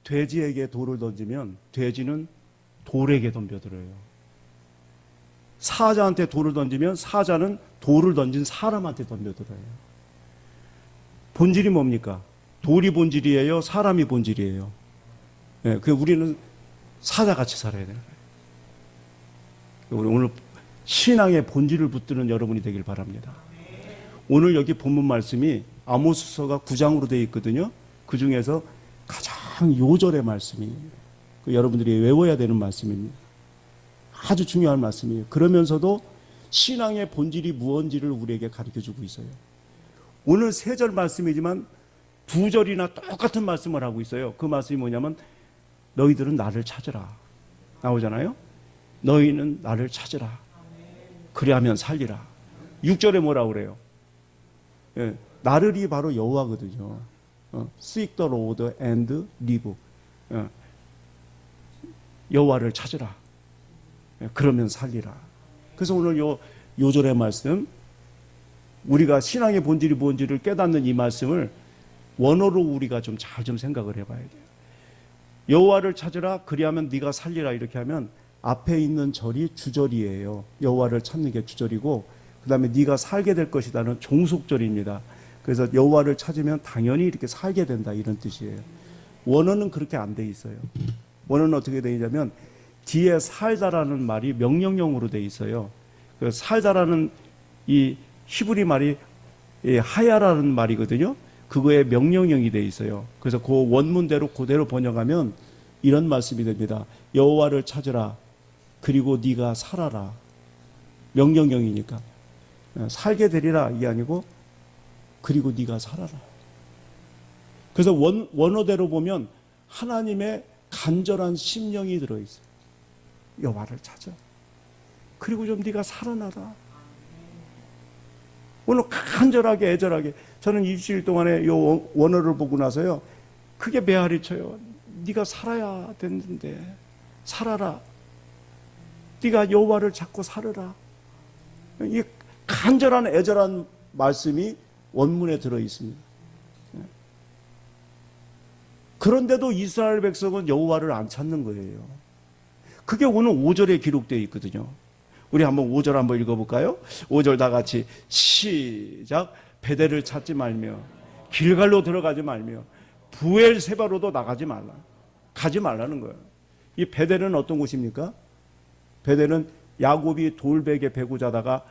돼지에게 돌을 던지면 돼지는 돌에게 덤벼들어요. 사자한테 돌을 던지면 사자는 돌을 던진 사람한테 덤벼들어요. 본질이 뭡니까? 돌이 본질이에요? 사람이 본질이에요? 네, 우리는 사자같이 살아야 되는 거예요. 우리 오늘 신앙의 본질을 붙드는 여러분이 되길 바랍니다. 오늘 여기 본문 말씀이 아모스서가 9장으로 되어 있거든요. 그 중에서 가장 요절의 말씀이 여러분들이 외워야 되는 말씀입니다. 아주 중요한 말씀이에요. 그러면서도 신앙의 본질이 무언지를 우리에게 가르쳐주고 있어요. 오늘 3절 말씀이지만 2절이나 똑같은 말씀을 하고 있어요. 그 말씀이 뭐냐면 너희들은 나를 찾으라 나오잖아요. 너희는 나를 찾으라. 그리하면 살리라. 6절에 뭐라고 그래요? 예, 나를이 바로 여호와거든요. Seek the Lord and live. 여호와를 찾으라. 그러면 살리라. 그래서 오늘 요절의 말씀, 우리가 신앙의 본질이 뭔지를 깨닫는 이 말씀을 원어로 우리가 좀 잘 생각을 해봐야 돼요. 여호와를 찾으라. 그리하면 네가 살리라. 이렇게 하면 앞에 있는 절이 주절이에요. 여호와를 찾는 게 주절이고, 그 다음에 네가 살게 될 것이다는 종속절입니다. 그래서 여호와를 찾으면 당연히 이렇게 살게 된다, 이런 뜻이에요. 원어는 그렇게 안 돼 있어요. 원어는 어떻게 돼 있냐면 뒤에 살다라는 말이 명령형으로 돼 있어요. 그 살다라는 이 히브리 말이 하야라는 말이거든요. 그거에 명령형이 돼 있어요. 그래서 그 원문대로 그대로 번역하면 이런 말씀이 됩니다. 여호와를 찾으라. 그리고 네가 살아라. 명령형이니까 살게 되리라 이게 아니고 그리고 네가 살아라. 그래서 원어대로 보면 하나님의 간절한 심령이 들어있어요. 여호와를 찾아. 그리고 좀 네가 살아나라. 오늘 간절하게 애절하게 저는 일주일 동안에 이 원어를 보고 나서요 그게 메아리 쳐요. 네가 살아야 되는데 살아라. 네가 여호와를 찾고 살아라. 이 간절한 애절한 말씀이 원문에 들어 있습니다. 그런데도 이스라엘 백성은 여호와를 안 찾는 거예요. 그게 오늘 5절에 기록되어 있거든요. 우리 한번 5절 한번 읽어볼까요? 5절 다 같이 시작. 베델을 찾지 말며 길갈로 들어가지 말며 부엘세바로도 나가지 말라. 가지 말라는 거예요. 이 베델은 어떤 곳입니까? 베델은 야곱이 돌베개 베고 자다가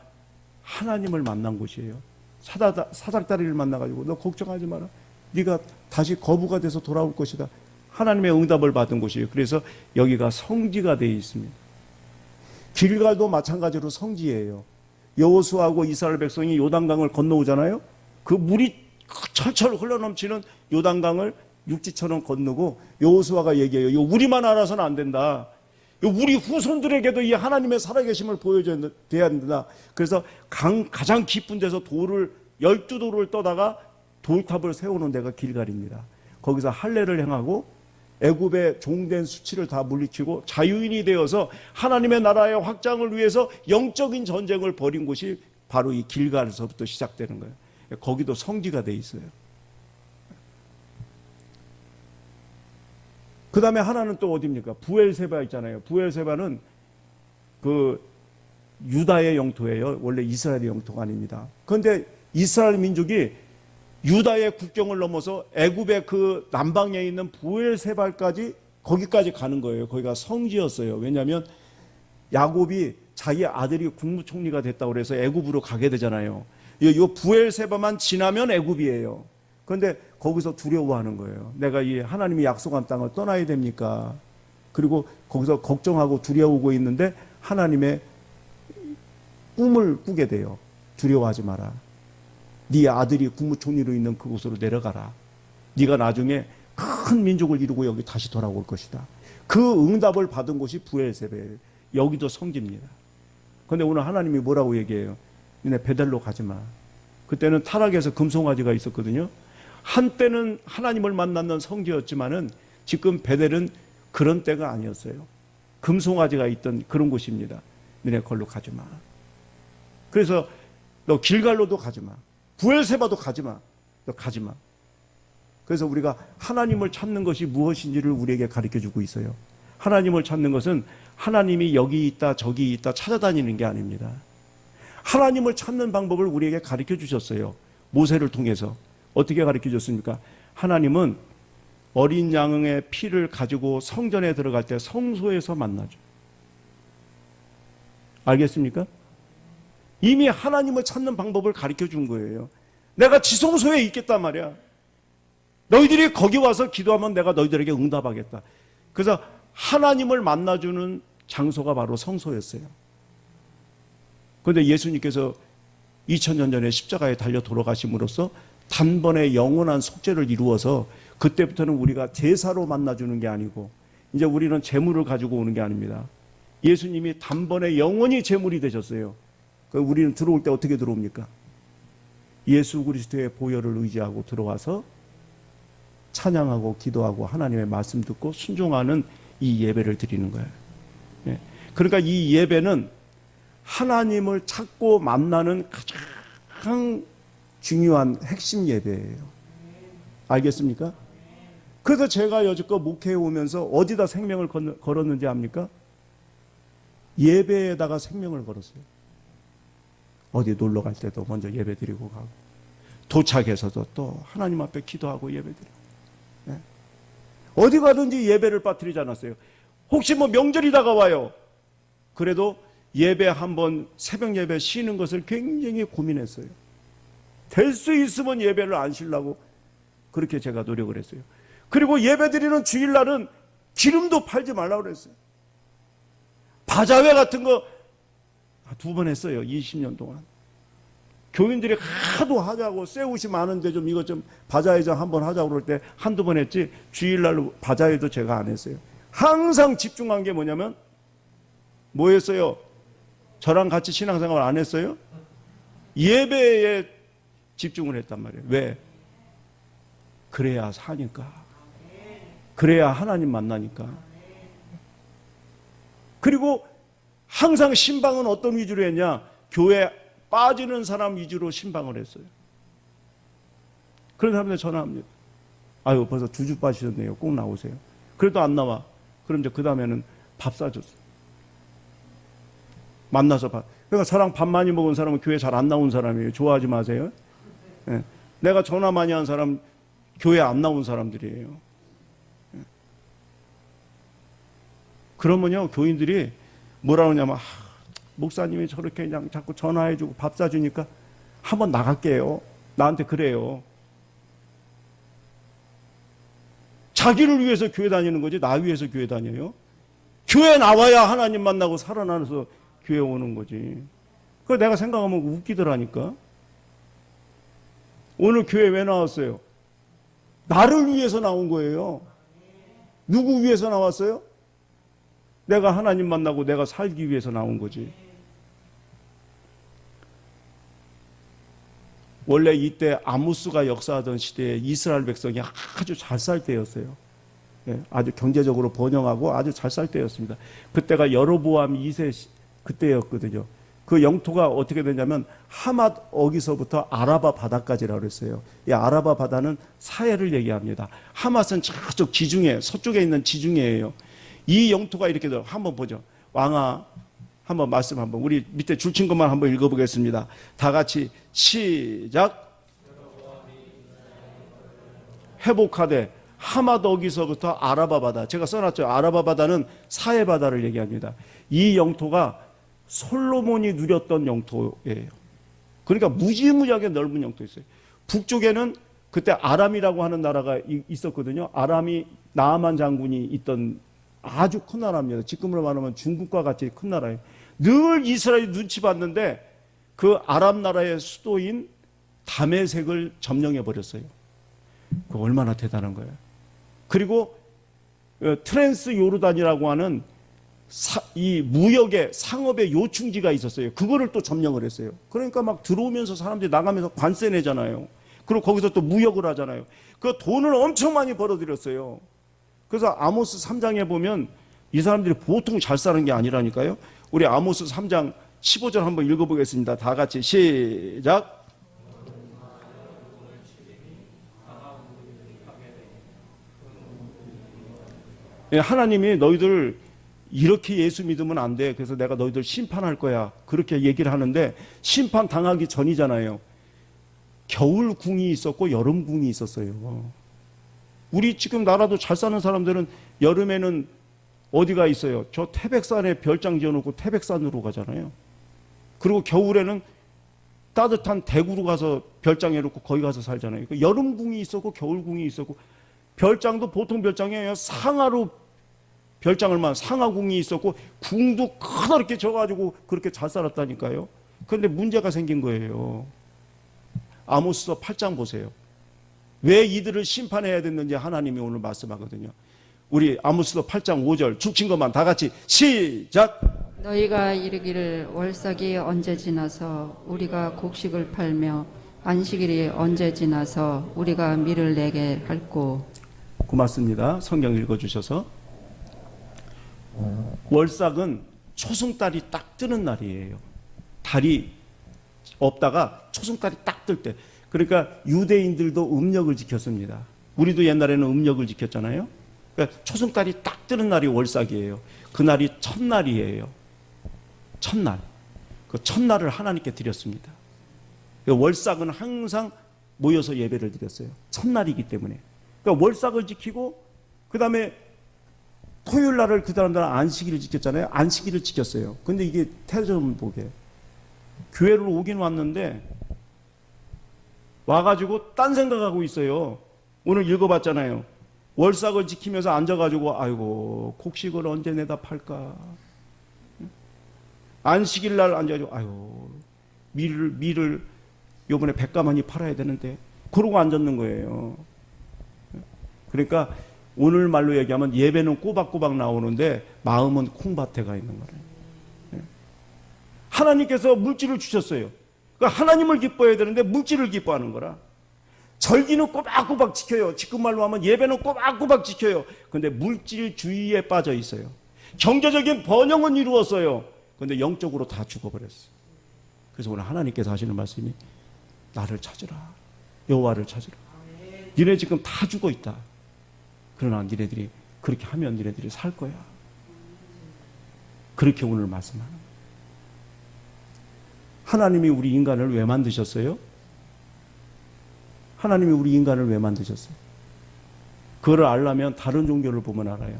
하나님을 만난 곳이에요. 사닥다리를 만나가지고 너 걱정하지 마라. 네가 다시 거부가 돼서 돌아올 것이다. 하나님의 응답을 받은 곳이에요. 그래서 여기가 성지가 되어 있습니다. 길갈도 마찬가지로 성지예요. 여호수아하고 이스라엘 백성이 요단강을 건너오잖아요. 그 물이 철철 흘러넘치는 요단강을 육지처럼 건너고 여호수아가 얘기해요. 이거 우리만 알아서는 안 된다. 우리 후손들에게도 이 하나님의 살아계심을 보여줘야 된다. 그래서 가장 깊은 데서 돌을 12돌을 떠다가 돌탑을 세우는 데가 길갈입니다. 거기서 할례를 행하고 애굽의 종된 수치를 다 물리치고 자유인이 되어서 하나님의 나라의 확장을 위해서 영적인 전쟁을 벌인 곳이 바로 이 길갈에서부터 시작되는 거예요. 거기도 성지가 돼 있어요. 그 다음에 하나는 또 어디입니까? 부엘세바 있잖아요. 부엘세바는 그 유다의 영토예요. 원래 이스라엘의 영토가 아닙니다. 그런데 이스라엘 민족이 유다의 국경을 넘어서 애굽의 그 남방에 있는 부엘세바까지 거기까지 가는 거예요. 거기가 성지였어요. 왜냐하면 야곱이 자기 아들이 국무총리가 됐다고 그래서 애굽으로 가게 되잖아요. 이 부엘세바만 지나면 애굽이에요. 그런데 거기서 두려워하는 거예요. 내가 이 하나님이 약속한 땅을 떠나야 됩니까? 그리고 거기서 걱정하고 두려워하고 있는데 하나님의 꿈을 꾸게 돼요. 두려워하지 마라. 네 아들이 국무총리로 있는 그곳으로 내려가라. 네가 나중에 큰 민족을 이루고 여기 다시 돌아올 것이다. 그 응답을 받은 곳이 부엘세바예요. 여기도 성지입니다. 그런데 오늘 하나님이 뭐라고 얘기해요? 너네 베델로 가지 마. 그때는 타락에서 금송아지가 있었거든요. 한때는 하나님을 만났는 성지였지만은 지금 베델은 그런 때가 아니었어요. 금송아지가 있던 그런 곳입니다. 너네 걸로 가지 마. 그래서 너 길갈로도 가지 마. 부엘세바도 가지 마. 너 가지 마. 그래서 우리가 하나님을 찾는 것이 무엇인지를 우리에게 가르쳐주고 있어요. 하나님을 찾는 것은 하나님이 여기 있다 저기 있다 찾아다니는 게 아닙니다. 하나님을 찾는 방법을 우리에게 가르쳐 주셨어요. 모세를 통해서. 어떻게 가르쳐 줬습니까? 하나님은 어린 양의 피를 가지고 성전에 들어갈 때 성소에서 만나죠. 알겠습니까? 이미 하나님을 찾는 방법을 가르쳐 준 거예요. 내가 지성소에 있겠단 말이야. 너희들이 거기 와서 기도하면 내가 너희들에게 응답하겠다. 그래서 하나님을 만나주는 장소가 바로 성소였어요. 그런데 예수님께서 2000년 전에 십자가에 달려 돌아가심으로써 단번에 영원한 속죄를 이루어서 그때부터는 우리가 제사로 만나주는 게 아니고 이제 우리는 제물을 가지고 오는 게 아닙니다. 예수님이 단번에 영원히 제물이 되셨어요. 우리는 들어올 때 어떻게 들어옵니까? 예수 그리스도의 보혈을 의지하고 들어와서 찬양하고 기도하고 하나님의 말씀 듣고 순종하는 이 예배를 드리는 거예요. 그러니까 이 예배는 하나님을 찾고 만나는 가장 중요한 핵심 예배예요. 알겠습니까? 그래서 제가 여지껏 목회해 오면서 어디다 생명을 걸었는지 압니까? 예배에다가 생명을 걸었어요. 어디 놀러 갈 때도 먼저 예배 드리고 가고, 도착해서도 또 하나님 앞에 기도하고 예배 드리고, 어디 가든지 예배를 빠뜨리지 않았어요. 혹시 뭐 명절이 다가와요. 그래도 예배 한번 새벽 예배 쉬는 것을 굉장히 고민했어요. 될 수 있으면 예배를 안 쉬려고 그렇게 제가 노력을 했어요. 그리고 예배 드리는 주일날은 기름도 팔지 말라고 그랬어요. 바자회 같은 거 2번 했어요. 20년 동안. 교인들이 하도 하자고 쇠옷이 많은데 좀 이것 좀 바자회 좀 한번 하자고 그럴 때 한두 번 했지 주일날 바자회도 제가 안 했어요. 항상 집중한 게 뭐냐면 뭐였어요? 저랑 같이 신앙생활 안 했어요? 예배에 집중을 했단 말이에요. 왜? 그래야 사니까. 그래야 하나님 만나니까. 그리고 항상 신방은 어떤 위주로 했냐? 교회 빠지는 사람 위주로 신방을 했어요. 그런 사람들 전화합니다. 아유, 벌써 2주 빠지셨네요. 꼭 나오세요. 그래도 안 나와. 그럼 이제 그 다음에는 밥 사줬어요. 만나서 밥. 그러니까 저랑 밥 많이 먹은 사람은 교회 잘 안 나온 사람이에요. 좋아하지 마세요. 네. 내가 전화 많이 한 사람 교회 안 나온 사람들이에요. 네. 그러면요 교인들이 뭐라 그러냐면 목사님이 저렇게 그냥 자꾸 전화해주고 밥 사주니까 한번 나갈게요. 나한테 그래요. 자기를 위해서 교회 다니는 거지 나 위해서 교회 다녀요? 교회 나와야 하나님 만나고 살아나서 교회 오는 거지. 그거 내가 생각하면 웃기더라니까. 오늘 교회 왜 나왔어요? 나를 위해서 나온 거예요. 누구 위해서 나왔어요? 내가 하나님 만나고 내가 살기 위해서 나온 거지. 원래 이때 아모스가 역사하던 시대에 이스라엘 백성이 아주 잘 살 때였어요. 아주 경제적으로 번영하고 아주 잘 살 때였습니다. 그때가 여로보암 2세 그때였거든요. 그 영토가 어떻게 되냐면 하맛 어기서부터 아라바 바다까지라고 그랬어요. 이 아라바 바다는 사해를 얘기합니다. 하맛은 저쪽 지중해, 서쪽에 있는 지중해예요. 이 영토가 이렇게 돼요. 한번 보죠. 왕아, 한번 말씀 한번 우리 밑에 줄친 것만 한번 읽어보겠습니다. 다 같이 시작. 회복하되 하맛 어기서부터 아라바 바다. 제가 써놨죠. 아라바 바다는 사해 바다를 얘기합니다. 이 영토가 솔로몬이 누렸던 영토예요. 그러니까 무지무지하게 넓은 영토였어요. 북쪽에는 그때 아람이라고 하는 나라가 있었거든요. 아람이 나아만 장군이 있던 아주 큰 나라입니다. 지금으로 말하면 중국과 같이 큰 나라예요. 늘 이스라엘이 눈치 봤는데 그 아람 나라의 수도인 다메섹을 점령해 버렸어요. 그 얼마나 대단한 거예요. 그리고 트랜스 요르단이라고 하는 이 무역의 상업의 요충지가 있었어요. 그거를 또 점령을 했어요. 그러니까 막 들어오면서 사람들이 나가면서 관세 내잖아요. 그리고 거기서 또 무역을 하잖아요. 그 돈을 엄청 많이 벌어들였어요. 그래서 아모스 3장에 보면 이 사람들이 보통 잘 사는 게 아니라니까요. 우리 아모스 3장 15절 한번 읽어보겠습니다. 다 같이 시작. 하나님이 너희들 이렇게 예수 믿으면 안 돼. 그래서 내가 너희들 심판할 거야. 그렇게 얘기를 하는데 심판 당하기 전이잖아요. 겨울궁이 있었고 여름궁이 있었어요. 우리 지금 나라도 잘 사는 사람들은 여름에는 어디가 있어요? 저 태백산에 별장 지어놓고 태백산으로 가잖아요. 그리고 겨울에는 따뜻한 대구로 가서 별장 해놓고 거기 가서 살잖아요. 그러니까 여름궁이 있었고 겨울궁이 있었고, 별장도 보통 별장이 아니라 상하로 별장을만 상하궁이 있었고, 궁도 커다랗게 져가지고 그렇게 잘 살았다니까요. 그런데 문제가 생긴 거예요. 아모스서 8장 보세요. 왜 이들을 심판해야 됐는지 하나님이 오늘 말씀하거든요. 우리 아모스서 8장 5절 죽친 것만 다 같이 시작. 너희가 이르기를 월삭이 언제 지나서 우리가 곡식을 팔며 안식일이 언제 지나서 우리가 밀을 내게 할꼬. 고맙습니다. 성경 읽어주셔서. 월삭은 초승달이 딱 뜨는 날이에요. 달이 없다가 초승달이 딱 뜰 때. 그러니까 유대인들도 음력을 지켰습니다. 우리도 옛날에는 음력을 지켰잖아요. 그러니까 초승달이 딱 뜨는 날이 월삭이에요. 그날이 첫날이에요. 첫날. 그 첫날을 하나님께 드렸습니다. 월삭은 항상 모여서 예배를 드렸어요. 첫날이기 때문에. 그러니까 월삭을 지키고, 그 다음에 토요일 날을 그 사람들은 안식일을 지켰잖아요. 안식일을 지켰어요. 근데 이게 태전 보게. 교회를 오긴 왔는데 와가지고 딴 생각하고 있어요. 오늘 읽어봤잖아요. 월삭을 지키면서 앉아가지고 아이고 곡식을 언제 내다 팔까. 안식일 날 앉아가지고 아이고 밀을 요번에 100가마니 팔아야 되는데 그러고 앉았는 거예요. 그러니까 오늘 말로 얘기하면 예배는 꼬박꼬박 나오는데 마음은 콩밭에 가 있는 거예요. 하나님께서 물질을 주셨어요. 그러니까 하나님을 기뻐해야 되는데 물질을 기뻐하는 거라. 절기는 꼬박꼬박 지켜요. 지금 말로 하면 예배는 꼬박꼬박 지켜요. 그런데 물질주의에 빠져 있어요. 경제적인 번영은 이루었어요. 그런데 영적으로 다 죽어버렸어요. 그래서 오늘 하나님께서 하시는 말씀이 나를 찾으라. 여호와를 찾으라. 니네 지금 다 죽어 있다. 그러나 니네들이 그렇게 하면 니네들이 살 거야. 그렇게 오늘 말씀하는 거예요. 하나님이 우리 인간을 왜 만드셨어요? 하나님이 우리 인간을 왜 만드셨어요? 그거를 알려면 다른 종교를 보면 알아요.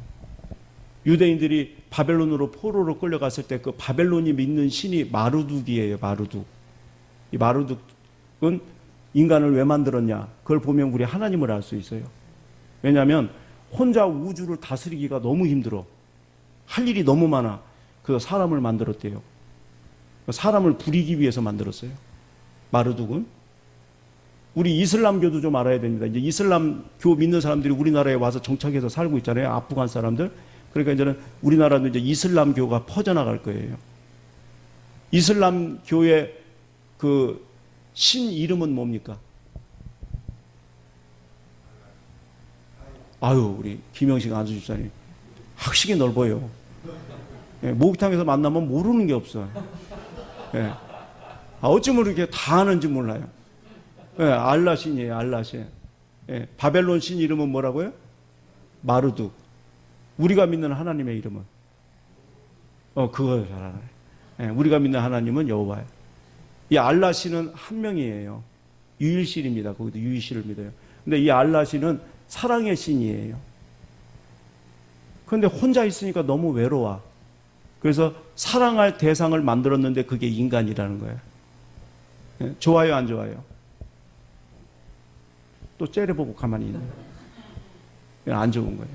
유대인들이 바벨론으로 포로로 끌려갔을 때 그 바벨론이 믿는 신이 마르둑이에요. 마르둑. 이 마르둑은 인간을 왜 만들었냐? 그걸 보면 우리 하나님을 알 수 있어요. 왜냐하면 혼자 우주를 다스리기가 너무 힘들어. 할 일이 너무 많아. 그 사람을 만들었대요. 사람을 부리기 위해서 만들었어요. 마르둑은. 우리 이슬람교도 좀 알아야 됩니다. 이제 이슬람교 믿는 사람들이 우리나라에 와서 정착해서 살고 있잖아요. 아프간 사람들. 그러니까 이제는 우리나라도 이제 이슬람교가 퍼져나갈 거예요. 이슬람교의 그 신 이름은 뭡니까? 아유, 우리 김영식 안수집사님 학식이 넓어요. 예, 목욕탕에서 만나면 모르는 게 없어요. 예. 어쩌면 이렇게 다 아는지 몰라요. 예, 알라신이에요, 알라신. 예, 바벨론 신 이름은 뭐라고요? 마르둑. 우리가 믿는 하나님의 이름은? 그거 잘 알아요. 예, 우리가 믿는 하나님은 여호와예요. 이 알라신은 한 명이에요. 유일신입니다. 거기도 유일신을 믿어요. 근데 이 알라신은 사랑의 신이에요. 그런데 혼자 있으니까 너무 외로워. 그래서 사랑할 대상을 만들었는데 그게 인간이라는 거예요. 예? 좋아요, 안 좋아요? 또 째려보고 가만히 있는 거예요. 안 좋은 거예요.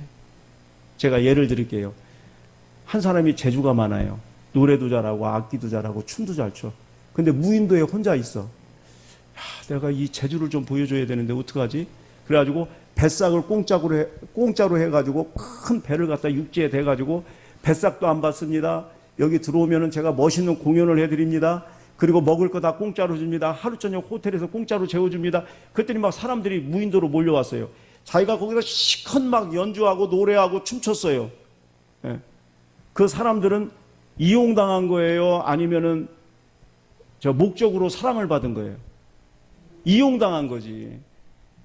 제가 예를 드릴게요. 한 사람이 재주가 많아요. 노래도 잘하고 악기도 잘하고 춤도 잘 춰. 근데 무인도에 혼자 있어. 내가 이 재주를 좀 보여줘야 되는데 어떡하지? 그래가지고 뱃삭을 공짜로 해가지고 큰 배를 갖다 육지에 대가지고 뱃삭도 안 받습니다. 여기 들어오면은 제가 멋있는 공연을 해드립니다. 그리고 먹을 거 다 공짜로 줍니다. 하루 저녁 호텔에서 공짜로 재워줍니다. 그랬더니 막 사람들이 무인도로 몰려왔어요. 자기가 거기서 시컷 막 연주하고 노래하고 춤췄어요. 예. 그 사람들은 이용당한 거예요? 아니면은 저 목적으로 사랑을 받은 거예요? 이용당한 거지.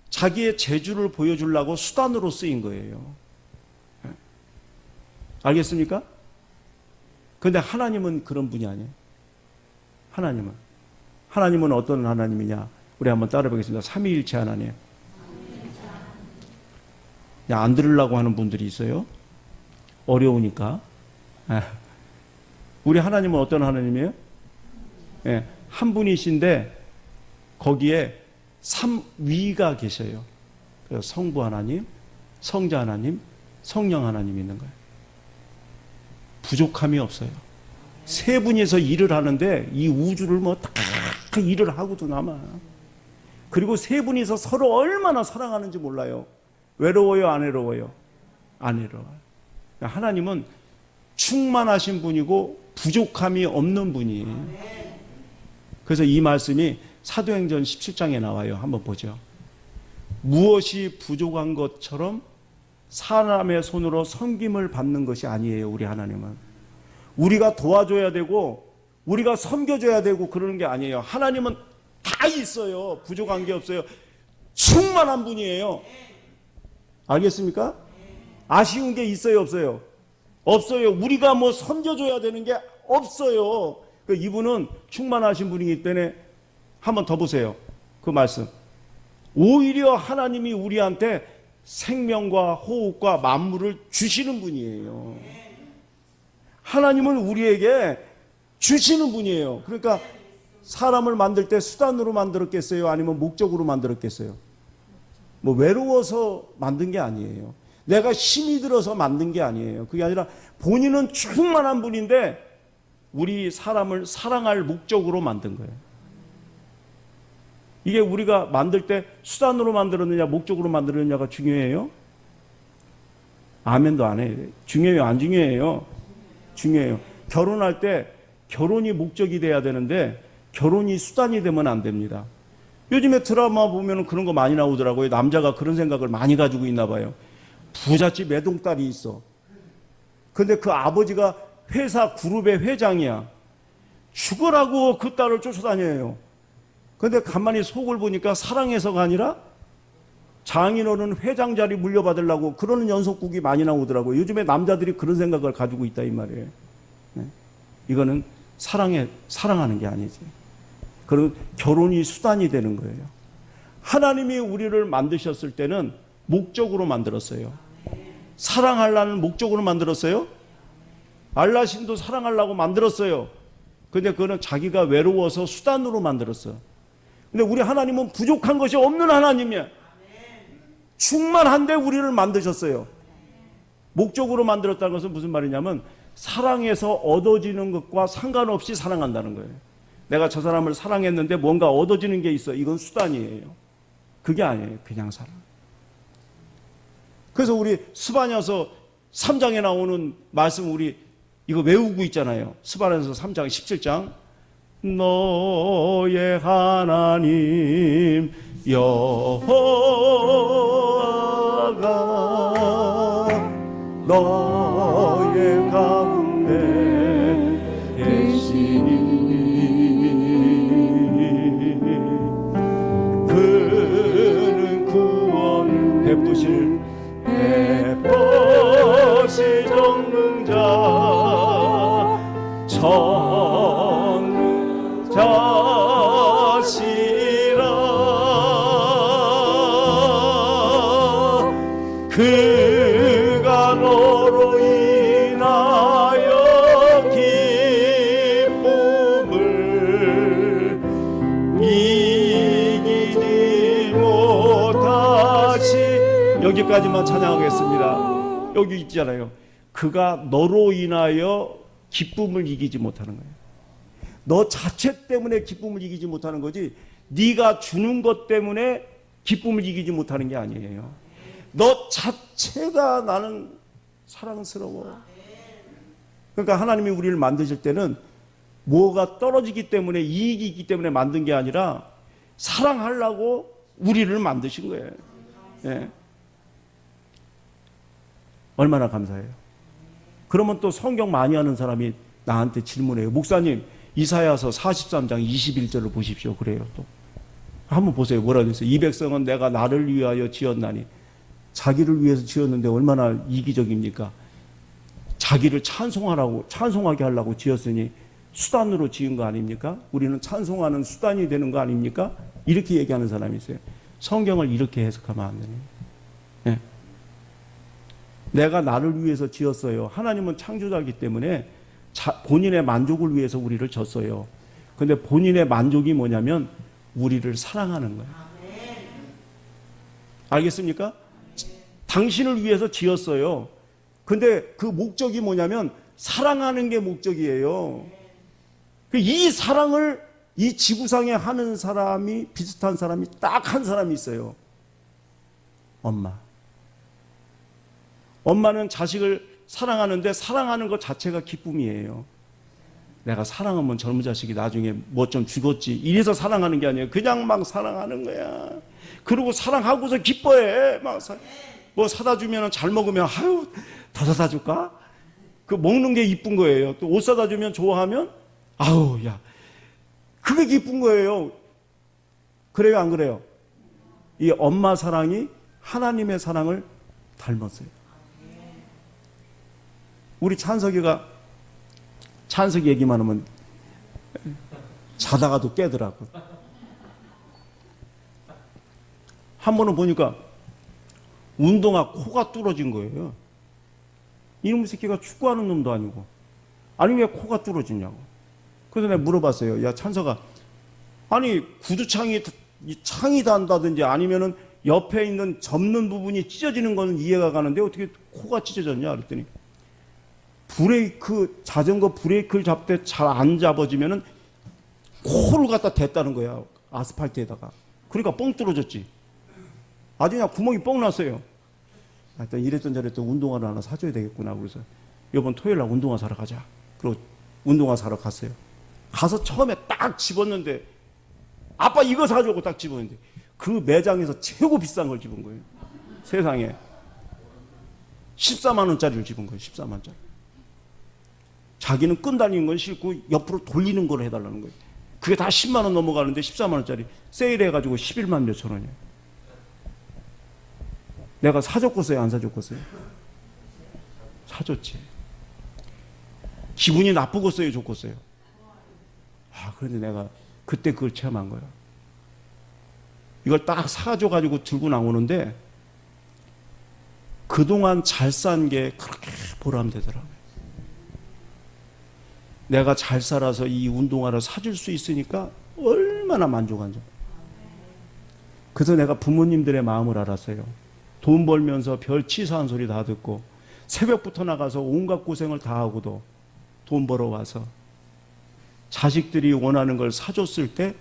자기의 재주를 보여주려고 수단으로 쓰인 거예요. 알겠습니까? 그런데 하나님은 그런 분이 아니에요. 하나님은 어떤 하나님이냐? 우리 한번 따라 보겠습니다. 삼위일체 하나님. 안 들으려고 하는 분들이 있어요. 어려우니까. 우리 하나님은 어떤 하나님이에요? 한 분이신데 거기에 삼위가 계셔요. 그래서 성부 하나님, 성자 하나님, 성령 하나님이 있는 거예요. 부족함이 없어요. 세 분이서 일을 하는데 이 우주를 다 일을 하고도 남아. 그리고 세 분이서 서로 얼마나 사랑하는지 몰라요. 외로워요, 안 외로워요? 안 외로워요. 하나님은 충만하신 분이고 부족함이 없는 분이에요. 그래서 이 말씀이 사도행전 17장에 나와요. 한번 보죠. 무엇이 부족한 것처럼 사람의 손으로 섬김을 받는 것이 아니에요. 우리 하나님은 우리가 도와줘야 되고 우리가 섬겨줘야 되고 그러는 게 아니에요. 하나님은 다 있어요. 부족한 게 없어요. 충만한 분이에요. 알겠습니까? 아쉬운 게 있어요, 없어요? 없어요. 우리가 뭐 섬겨줘야 되는 게 없어요. 이분은 충만하신 분이기 때문에 한번 더 보세요. 그 말씀. 오히려 하나님이 우리한테 생명과 호흡과 만물을 주시는 분이에요. 하나님은 우리에게 주시는 분이에요. 그러니까 사람을 만들 때 수단으로 만들었겠어요? 아니면 목적으로 만들었겠어요? 뭐 외로워서 만든 게 아니에요. 내가 힘이 들어서 만든 게 아니에요. 그게 아니라 본인은 충만한 분인데 우리 사람을 사랑할 목적으로 만든 거예요. 이게 우리가 만들 때 수단으로 만들었느냐 목적으로 만들었느냐가 중요해요? 아멘도 안 해요. 중요해요? 안 중요해요? 중요해요. 결혼할 때 결혼이 목적이 돼야 되는데 결혼이 수단이 되면 안 됩니다. 요즘에 드라마 보면 그런 거 많이 나오더라고요. 남자가 그런 생각을 많이 가지고 있나 봐요. 부잣집 외동딸이 있어. 근데 그 아버지가 회사 그룹의 회장이야. 죽으라고 그 딸을 쫓아다녀요. 근데 가만히 속을 보니까 사랑해서가 아니라 장인어른 회장 자리 물려받으려고 그러는 연속극이 많이 나오더라고요. 요즘에 남자들이 그런 생각을 가지고 있다 이 말이에요. 이거는 사랑하는 게 아니지. 그리고 결혼이 수단이 되는 거예요. 하나님이 우리를 만드셨을 때는 목적으로 만들었어요. 사랑하려는 목적으로 만들었어요. 알라신도 사랑하려고 만들었어요. 근데 그거는 자기가 외로워서 수단으로 만들었어. 근데 우리 하나님은 부족한 것이 없는 하나님이야. 충만한데 우리를 만드셨어요. 목적으로 만들었다는 것은 무슨 말이냐면 사랑해서 얻어지는 것과 상관없이 사랑한다는 거예요. 내가 저 사람을 사랑했는데 뭔가 얻어지는 게 있어. 이건 수단이에요. 그게 아니에요. 그냥 사랑. 그래서 우리 스바냐서 3장에 나오는 말씀 우리 이거 외우고 있잖아요. 스바냐서 3장 17장 너의 하나님 여호와가 너의 가운데 계시니 그는 구원 베푸실 전능자 전능자시라 그가 너로 인하여 기쁨을 이기지 못하시 여기까지만 찬양하겠습니다. 여기 있잖아요. 그가 너로 인하여 기쁨을 이기지 못하는 거예요. 너 자체 때문에 기쁨을 이기지 못하는 거지 네가 주는 것 때문에 기쁨을 이기지 못하는 게 아니에요. 너 자체가 나는 사랑스러워. 그러니까 하나님이 우리를 만드실 때는 뭐가 떨어지기 때문에 이익이 있기 때문에 만든 게 아니라 사랑하려고 우리를 만드신 거예요. 예. 얼마나 감사해요. 그러면 또 성경 많이 하는 사람이 나한테 질문해요. 목사님 이사야서 43장 21절을 보십시오. 그래요. 또 한번 보세요. 뭐라 그랬어요. 이 백성은 내가 나를 위하여 지었나니. 자기를 위해서 지었는데 얼마나 이기적입니까? 자기를 찬송하게 하려고 지었으니 수단으로 지은 거 아닙니까? 우리는 찬송하는 수단이 되는 거 아닙니까? 이렇게 얘기하는 사람이 있어요. 성경을 이렇게 해석하면 안 돼요. 네. 내가 나를 위해서 지었어요. 하나님은 창조자이기 때문에 본인의 만족을 위해서 우리를 졌어요. 근데 본인의 만족이 뭐냐면 우리를 사랑하는 거예요. 알겠습니까? 당신을 위해서 지었어요. 근데 그 목적이 뭐냐면 사랑하는 게 목적이에요. 이 사랑을 이 지구상에 하는 사람이, 비슷한 사람이 딱 한 사람이 있어요. 엄마. 엄마는 자식을 사랑하는데 사랑하는 것 자체가 기쁨이에요. 내가 사랑하면 젊은 자식이 나중에 뭐 좀 주겠지, 이래서 사랑하는 게 아니에요. 그냥 막 사랑하는 거야. 그리고 사랑하고서 기뻐해. 막 뭐 사다 주면 잘 먹으면 아유 더 사다 줄까? 그 먹는 게 이쁜 거예요. 또 옷 사다 주면 좋아하면 아우 야 그게 기쁜 거예요. 그래요 안 그래요? 이 엄마 사랑이 하나님의 사랑을 닮았어요. 우리 찬석이 얘기만 하면 자다가도 깨더라고. 한 번은 보니까 운동화 코가 뚫어진 거예요. 이놈의 새끼가 축구하는 놈도 아니고 아니 왜 코가 뚫어지냐고. 그래서 내가 물어봤어요. 야 찬석아, 아니 구두창이 창이 단다든지 아니면은 옆에 있는 접는 부분이 찢어지는 거는 이해가 가는데 어떻게 코가 찢어졌냐 그랬더니 자전거 브레이크를 잡을 때 잘 안 잡아지면은 코를 갖다 댔다는 거야. 아스팔트에다가. 그러니까 뻥 뚫어졌지. 아주 그냥 구멍이 뻥 났어요. 하여튼 이랬던 저랬던 운동화를 하나 사줘야 되겠구나. 그래서 이번 토요일 날 운동화 사러 가자. 그리고 운동화 사러 갔어요. 가서 처음에 딱 집었는데 아빠 이거 사주고 딱 집었는데 그 매장에서 최고 비싼 걸 집은 거예요. 세상에. 14만 원짜리를 집은 거예요. 14만 원짜리. 자기는 끈 달린 건 싫고 옆으로 돌리는 걸 해달라는 거예요. 그게 다 10만 원 넘어가는데 14만 원짜리 세일해가지고 11만 몇천 원이에요. 내가 사줬겠어요? 안 사줬겠어요? 사줬지. 기분이 나쁘겠어요? 좋겠어요? 그런데 내가 그때 그걸 체험한 거야. 이걸 딱 사줘가지고 들고 나오는데 그동안 잘 산 게 그렇게 보람되더라고요. 내가 잘 살아서 이 운동화를 사줄 수 있으니까 얼마나 만족한지. 그래서 내가 부모님들의 마음을 알았어요. 돈 벌면서 별 치사한 소리 다 듣고 새벽부터 나가서 온갖 고생을 다 하고도 돈 벌어와서 자식들이 원하는 걸 사줬을 때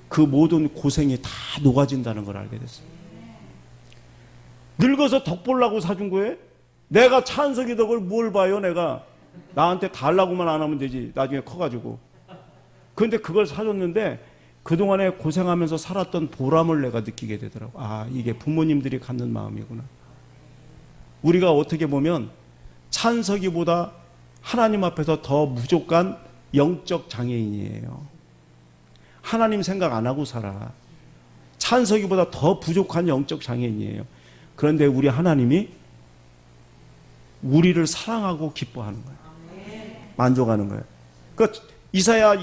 그 모든 고생이 다 녹아진다는 걸 알게 됐어요. 늙어서 덕 보려고 사준 거예요? 내가 찬석이 덕을 뭘 봐요? 내가 나한테 달라고만 안 하면 되지. 나중에 커가지고. 그런데 그걸 사줬는데 그동안에 고생하면서 살았던 보람을 내가 느끼게 되더라고. 이게 부모님들이 갖는 마음이구나. 우리가 어떻게 보면 찬석이보다 하나님 앞에서 더 부족한 영적 장애인이에요. 하나님 생각 안 하고 살아. 찬석이보다 더 부족한 영적 장애인이에요. 그런데 우리 하나님이 우리를 사랑하고 기뻐하는 거예요. 만족하는 거예요. 이사야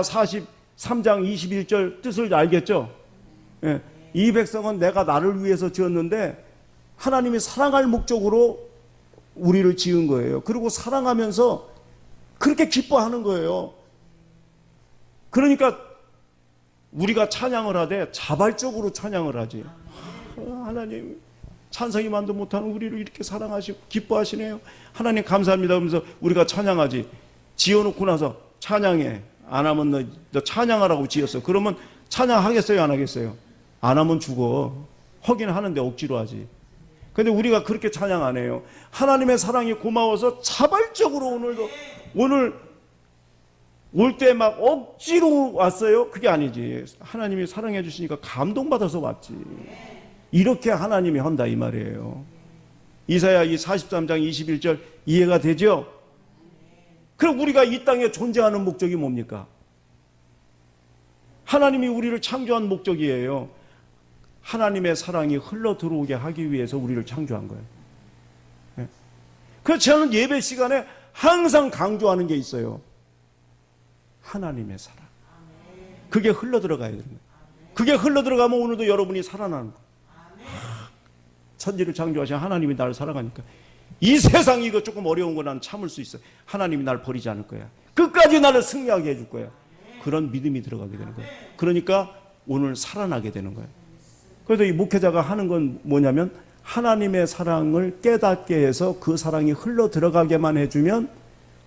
43장 21절 뜻을 알겠죠? 예. 이 백성은 내가 나를 위해서 지었는데 하나님이 사랑할 목적으로 우리를 지은 거예요. 그리고 사랑하면서 그렇게 기뻐하는 거예요. 그러니까 우리가 찬양을 하되 자발적으로 찬양을 하지. 하나님 찬성이만도 못하는 우리를 이렇게 사랑하시고 기뻐하시네요. 하나님 감사합니다 하면서 우리가 찬양하지. 지어놓고 나서 찬양해. 안 하면 너 찬양하라고 지었어. 그러면 찬양하겠어요? 안 하겠어요? 안 하면 죽어. 하긴 하는데 억지로 하지. 근데 우리가 그렇게 찬양 안 해요. 하나님의 사랑이 고마워서 자발적으로 오늘 올 때 막 억지로 왔어요? 그게 아니지. 하나님이 사랑해 주시니까 감동받아서 왔지. 이렇게 하나님이 한다 이 말이에요. 이사야 43장 21절 이해가 되죠? 그럼 우리가 이 땅에 존재하는 목적이 뭡니까? 하나님이 우리를 창조한 목적이에요. 하나님의 사랑이 흘러 들어오게 하기 위해서 우리를 창조한 거예요. 그래서 저는 예배 시간에 항상 강조하는 게 있어요. 하나님의 사랑. 그게 흘러들어가야 되는 거예요. 그게 흘러들어가면 오늘도 여러분이 살아나는 거예요. 천지를 창조하신 하나님이 나를 사랑하니까 이 세상 이거 조금 어려운 거 난 참을 수 있어. 하나님이 나를 버리지 않을 거야. 끝까지 나를 승리하게 해줄 거야. 그런 믿음이 들어가게 되는 거예요. 그러니까 오늘 살아나게 되는 거예요. 그래서 이 목회자가 하는 건 뭐냐면 하나님의 사랑을 깨닫게 해서 그 사랑이 흘러 들어가게만 해주면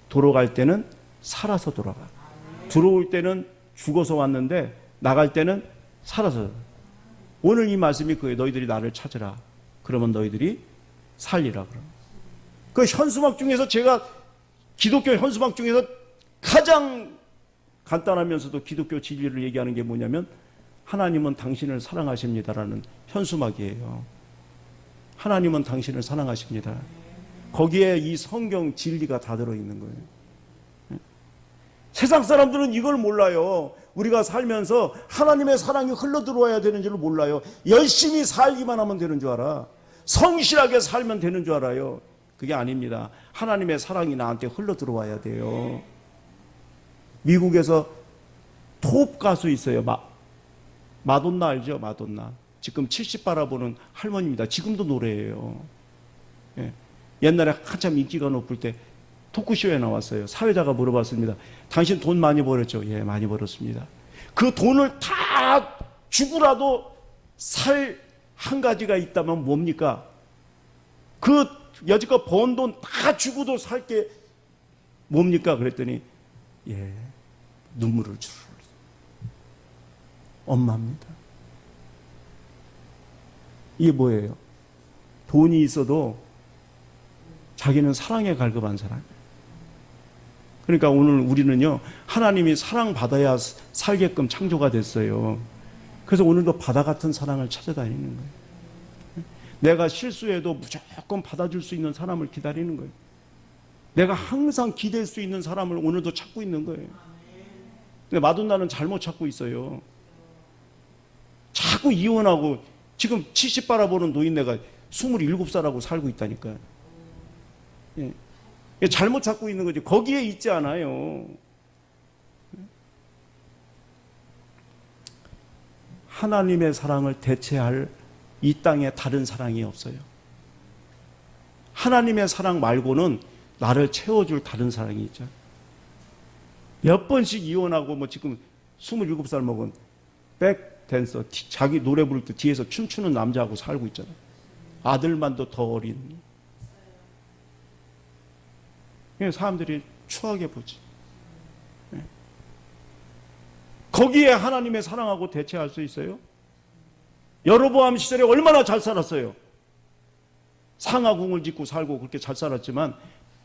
돌아갈 때는 살아서 돌아가. 들어올 때는 죽어서 왔는데 나갈 때는 살아서. 오늘 이 말씀이 그거예요. 너희들이 나를 찾으라. 그러면 너희들이 살리라. 그 현수막 중에서 제가 기독교 현수막 중에서 가장 간단하면서도 기독교 진리를 얘기하는 게 뭐냐면 하나님은 당신을 사랑하십니다라는 현수막이에요. 하나님은 당신을 사랑하십니다. 거기에 이 성경 진리가 다 들어있는 거예요. 세상 사람들은 이걸 몰라요. 우리가 살면서 하나님의 사랑이 흘러들어와야 되는 줄 몰라요. 열심히 살기만 하면 되는 줄 알아. 성실하게 살면 되는 줄 알아요. 그게 아닙니다. 하나님의 사랑이 나한테 흘러들어와야 돼요. 미국에서 톱 가수 있어요. 마돈나 알죠? 마돈나. 지금 70 바라보는 할머니입니다. 지금도 노래해요. 예. 옛날에 한참 인기가 높을 때 토크쇼에 나왔어요. 사회자가 물어봤습니다. 당신 돈 많이 벌었죠? 예, 많이 벌었습니다. 그 돈을 다 주고라도 살 한 가지가 있다면 뭡니까? 그 여지껏 번 돈 다 주고도 살 게 뭡니까? 그랬더니 예, 눈물을 주르르. 엄마입니다. 이게 뭐예요? 돈이 있어도 자기는 사랑에 갈급한 사람이에요. 그러니까 오늘 우리는요, 하나님이 사랑받아야 살게끔 창조가 됐어요. 그래서 오늘도 바다 같은 사랑을 찾아다니는 거예요. 내가 실수해도 무조건 받아줄 수 있는 사람을 기다리는 거예요. 내가 항상 기댈 수 있는 사람을 오늘도 찾고 있는 거예요. 근데 마돈나는 잘못 찾고 있어요. 자꾸 이혼하고 지금 70 바라보는 노인네가 27살하고 살고 있다니까요. 예. 잘못 찾고 있는 거지. 거기에 있지 않아요. 하나님의 사랑을 대체할 이 땅에 다른 사랑이 없어요. 하나님의 사랑 말고는 나를 채워줄 다른 사랑이 있죠. 몇 번씩 이혼하고 뭐 지금 27살 먹은 백 댄서, 자기 노래 부를 때 뒤에서 춤추는 남자하고 살고 있잖아요. 아들만도 더 어린. 사람들이 추하게 보지. 거기에 하나님의 사랑하고 대체할 수 있어요? 여로보암 시절에 얼마나 잘 살았어요. 상하궁을 짓고 살고 그렇게 잘 살았지만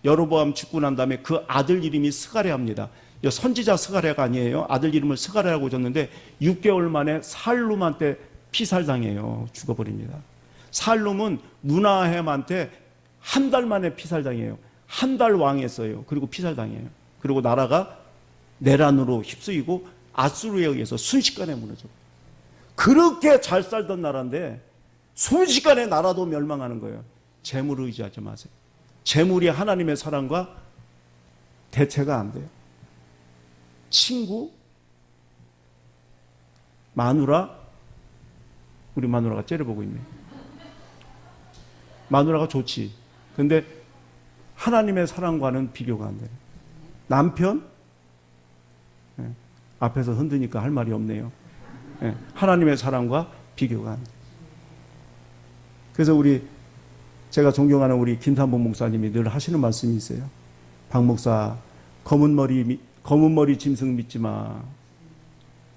여로보암 죽고 난 다음에 그 아들 이름이 스가랴입니다. 선지자 스가랴가 아니에요. 아들 이름을 스가랴라고 줬는데 6개월 만에 살룸한테 피살당해요. 죽어버립니다. 살룸은 문하햄한테 한 달 만에 피살당해요. 한 달 왕했어요. 그리고 피살당해요. 그리고 나라가 내란으로 휩쓰이고 아수르에 의해서 순식간에 무너져. 그렇게 잘 살던 나라인데 순식간에 나라도 멸망하는 거예요. 재물을 의지하지 마세요. 재물이 하나님의 사랑과 대체가 안 돼요. 친구, 마누라, 우리 마누라가 째려보고 있네. 마누라가 좋지. 근데 하나님의 사랑과는 비교가 안 돼요. 남편, 앞에서 흔드니까 할 말이 없네요. 하나님의 사랑과 비교가 안 돼요. 그래서 제가 존경하는 우리 김삼봉 목사님이 늘 하시는 말씀이 있어요. 박 목사, 검은 머리 짐승 믿지 마.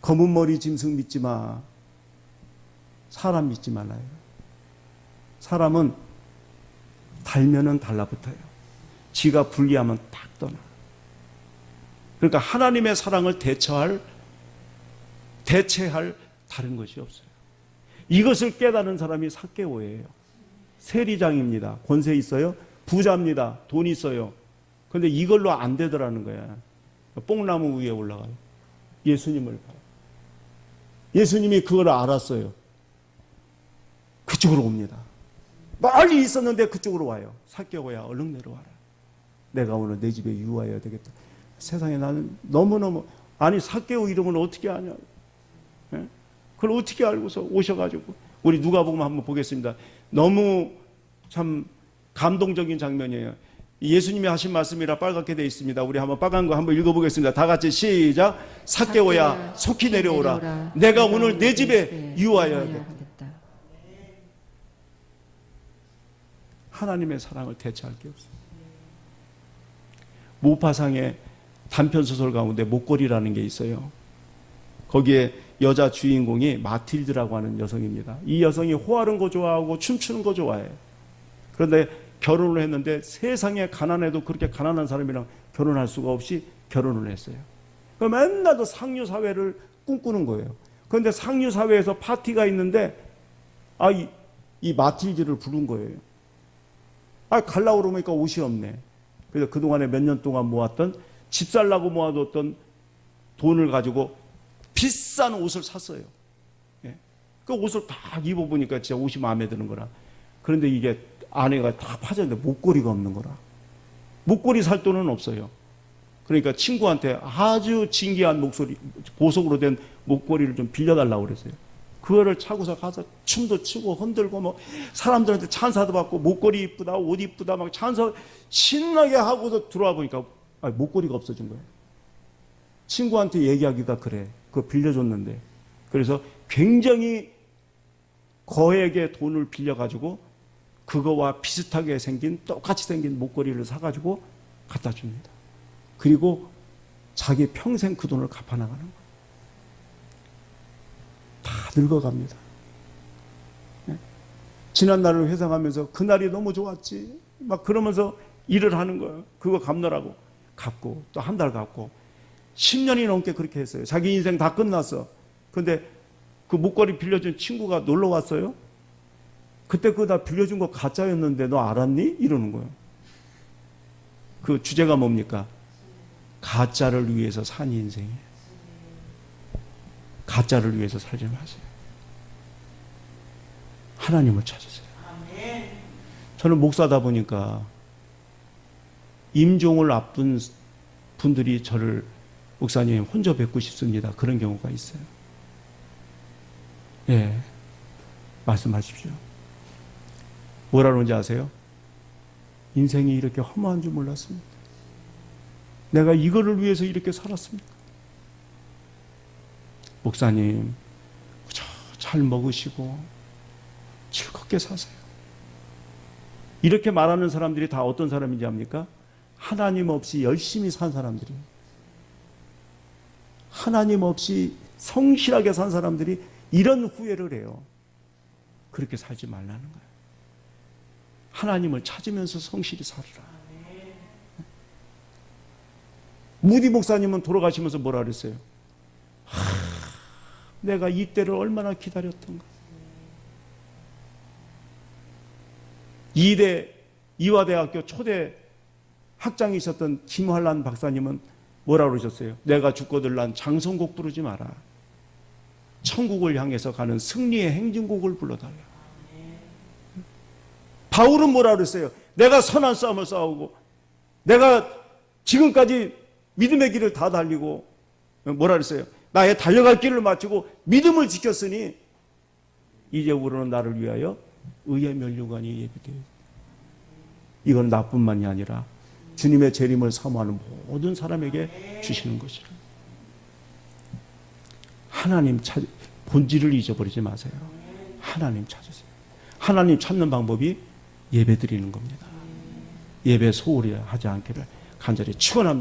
검은 머리 짐승 믿지 마. 사람 믿지 말라요. 사람은 달면은 달라붙어요. 지가 불리하면 딱 떠나. 그러니까 하나님의 사랑을 대체할 다른 것이 없어요. 이것을 깨달은 사람이 삭개오예요. 세리장입니다. 권세 있어요. 부자입니다. 돈 있어요. 그런데 이걸로 안 되더라는 거야. 뽕나무 위에 올라가요. 예수님을 봐요. 예수님이 그걸 알았어요. 그쪽으로 옵니다. 멀리 있었는데 그쪽으로 와요. 삭개오야, 얼른 내려와라. 내가 오늘 내 집에 유하여야 되겠다. 세상에 나는 너무너무, 아니 삭개오 이름을 어떻게 아냐. 예? 그걸 어떻게 알고서 오셔가지고, 우리 누가복음 한번 보겠습니다. 너무 참 감동적인 장면이에요. 예수님이 하신 말씀이라 빨갛게 되어 있습니다. 우리 한번 빨간 거 한번 읽어보겠습니다. 다 같이 시작. 삭개오야 속히 내려오라. 내가 오늘 내 집에 유하여야겠다. 하나님의 사랑을 대체할 게 없어요. 모파상의 단편소설 가운데 목걸이라는 게 있어요. 거기에 여자 주인공이 마틸드라고 하는 여성입니다. 이 여성이 호하는 거 좋아하고 춤추는 거 좋아해요. 그런데 결혼을 했는데 세상에 가난해도 그렇게 가난한 사람이랑 결혼할 수가 없이 결혼을 했어요. 맨날 도 상류 사회를 꿈꾸는 거예요. 그런데 상류 사회에서 파티가 있는데 이 마틸드를 부른 거예요. 가려고 그러니까 옷이 없네. 그래서 그동안에 몇 년 동안 모았던, 집 살라고 모아뒀던 돈을 가지고 비싼 옷을 샀어요. 예. 그 옷을 딱 입어보니까 진짜 옷이 마음에 드는 거라. 그런데 이게 안에가 다 파졌는데 목걸이가 없는 거라. 목걸이 살 돈은 없어요. 그러니까 친구한테 아주 진귀한 보석으로 된 목걸이를 좀 빌려달라고 그랬어요. 그거를 차고서 가서 춤도 추고 흔들고 뭐 사람들한테 찬사도 받고 목걸이 이쁘다, 옷 이쁘다 막 찬사 신나게 하고서 들어와 보니까 목걸이가 없어진 거예요. 친구한테 얘기하기가 그래. 그거 빌려줬는데. 그래서 굉장히 거액의 돈을 빌려가지고 그거와 비슷하게 생긴, 똑같이 생긴 목걸이를 사가지고 갖다 줍니다. 그리고 자기 평생 그 돈을 갚아나가는 거예요. 다 늙어갑니다. 네? 지난 날을 회상하면서 그날이 너무 좋았지 막 그러면서 일을 하는 거예요. 그거 갚느라고 갚고 또 한 달 갚고 10년이 넘게 그렇게 했어요. 자기 인생 다 끝났어. 근데 그 목걸이 빌려준 친구가 놀러 왔어요. 그때 그거 다 빌려준 거 가짜였는데 너 알았니? 이러는 거예요. 그 주제가 뭡니까? 가짜를 위해서 산 인생이에요. 가짜를 위해서 살지 마세요. 하나님을 찾으세요. 저는 목사다 보니까 임종을 앞둔 분들이 저를 목사님 혼자 뵙고 싶습니다. 그런 경우가 있어요. 예, 말씀하십시오. 뭐라 그러는지 아세요? 인생이 이렇게 허무한 줄 몰랐습니다. 내가 이거를 위해서 이렇게 살았습니다. 목사님, 잘 먹으시고 즐겁게 사세요. 이렇게 말하는 사람들이 다 어떤 사람인지 압니까? 하나님 없이 열심히 산 사람들이, 하나님 없이 성실하게 산 사람들이 이런 후회를 해요. 그렇게 살지 말라는 거예요. 하나님을 찾으면서 성실히 살으라. 무디 목사님은 돌아가시면서 뭐라 그랬어요? 내가 이때를 얼마나 기다렸던가. 이화대학교 초대 학장이셨던 김환란 박사님은 뭐라 그러셨어요? 내가 죽거들 난 장성곡 부르지 마라. 천국을 향해서 가는 승리의 행진곡을 불러달라. 바울은 뭐라 그랬어요? 내가 선한 싸움을 싸우고 내가 지금까지 믿음의 길을 다 달리고 뭐라 그랬어요? 나의 달려갈 길을 마치고 믿음을 지켰으니 이제부로는 나를 위하여 의의 면류관이 예비되어 있다. 이건 나뿐만이 아니라 주님의 재림을 사모하는 모든 사람에게 주시는 것이라. 하나님 본질을 잊어버리지 마세요. 하나님 찾으세요. 하나님 찾는 방법이 예배 드리는 겁니다. 예배 소홀히 하지 않기를 간절히 축원합니다.